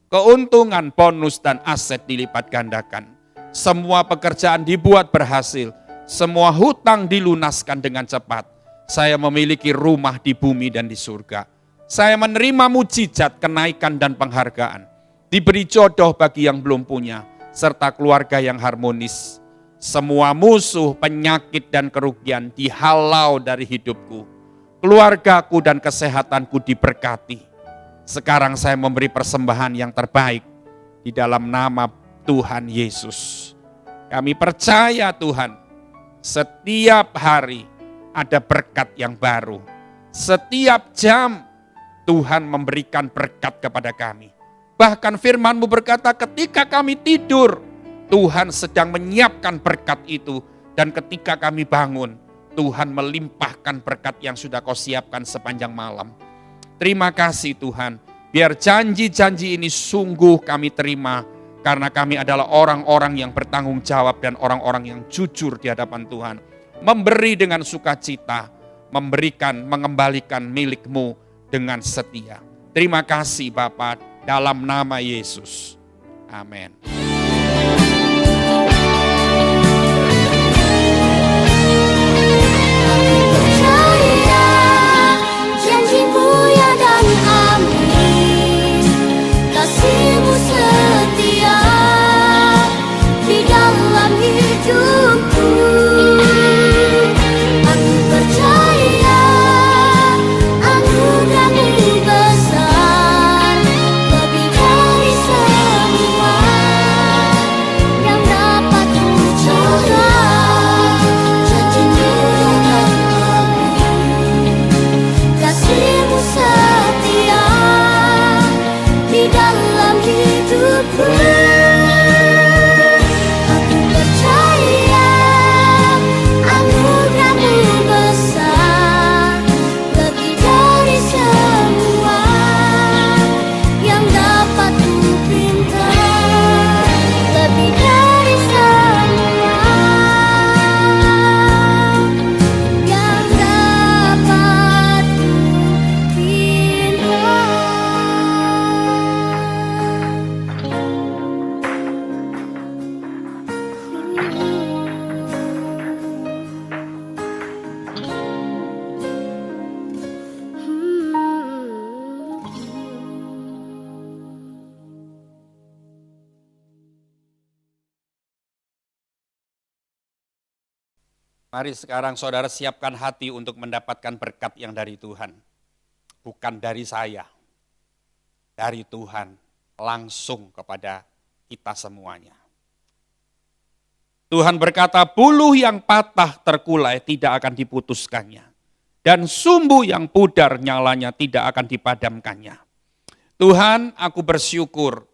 C: Keuntungan, bonus, dan aset dilipat gandakan. Semua pekerjaan dibuat berhasil. Semua hutang dilunaskan dengan cepat. Saya memiliki rumah di bumi dan di surga. Saya menerima mujizat, kenaikan, dan penghargaan. Diberi jodoh bagi yang belum punya, serta keluarga yang harmonis. Semua musuh, penyakit, dan kerugian dihalau dari hidupku. Keluargaku dan kesehatanku diberkati. Sekarang saya memberi persembahan yang terbaik di dalam nama Tuhan Yesus. Kami percaya Tuhan, setiap hari ada berkat yang baru. Setiap jam Tuhan memberikan berkat kepada kami. Bahkan firman-Mu berkata, ketika kami tidur, Tuhan sedang menyiapkan berkat itu. Dan ketika kami bangun, Tuhan melimpahkan berkat yang sudah Kau siapkan sepanjang malam. Terima kasih Tuhan, biar janji-janji ini sungguh kami terima, karena kami adalah orang-orang yang bertanggung jawab dan orang-orang yang jujur di hadapan Tuhan. Memberi dengan sukacita, memberikan, mengembalikan milik-Mu dengan setia. Terima kasih Bapa, dalam nama Yesus. Amin.
D: Kasih-Mu setia di dalam hidupku. Aku percaya anugerah-Mu besar, lebih dari semua yang dapat ku coba. Janji-Mu yang amin, kasih-Mu setia di dalam hidupku. Aku percaya anugerah-Mu besar, lebih dari semua yang dapat ku pinta, lebih dari semua yang dapat ku pinta.
C: Mari sekarang saudara siapkan hati untuk mendapatkan berkat yang dari Tuhan. Bukan dari saya, dari Tuhan langsung kepada kita semuanya. Tuhan berkata, buluh yang patah terkulai tidak akan diputuskannya, dan sumbu yang pudar nyalanya tidak akan dipadamkannya. Tuhan, aku bersyukur,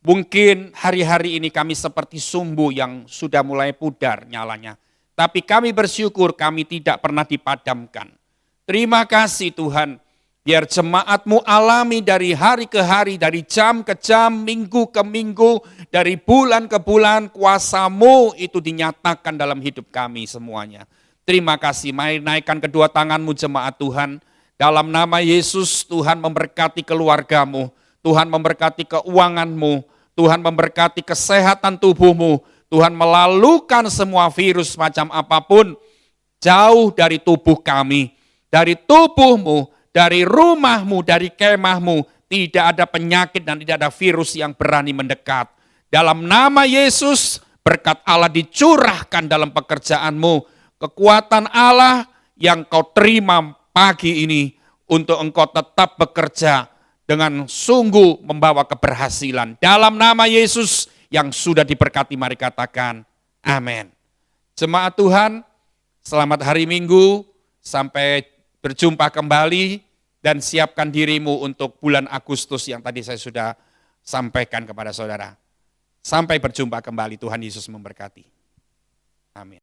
C: mungkin hari-hari ini kami seperti sumbu yang sudah mulai pudar nyalanya, tapi kami bersyukur kami tidak pernah dipadamkan. Terima kasih Tuhan, biar jemaat-Mu alami dari hari ke hari, dari jam ke jam, minggu ke minggu, dari bulan ke bulan, kuasa-Mu itu dinyatakan dalam hidup kami semuanya. Terima kasih, mari naikkan kedua tangan-Mu jemaat Tuhan. Dalam nama Yesus, Tuhan memberkati keluarga-Mu, Tuhan memberkati keuangan-Mu, Tuhan memberkati kesehatan tubuh-Mu, Tuhan melalukan semua virus macam apapun jauh dari tubuh kami, dari tubuh-Mu, dari rumah-Mu, dari kemah-Mu. Tidak ada penyakit dan tidak ada virus yang berani mendekat. Dalam nama Yesus, berkat Allah dicurahkan dalam pekerjaanmu. Kekuatan Allah yang kau terima pagi ini untuk engkau tetap bekerja dengan sungguh membawa keberhasilan. Dalam nama Yesus yang sudah diberkati, mari katakan amin. Jemaat Tuhan, selamat hari Minggu, sampai berjumpa kembali dan siapkan dirimu untuk bulan Agustus yang tadi saya sudah sampaikan kepada saudara. Sampai berjumpa kembali, Tuhan Yesus memberkati. Amin.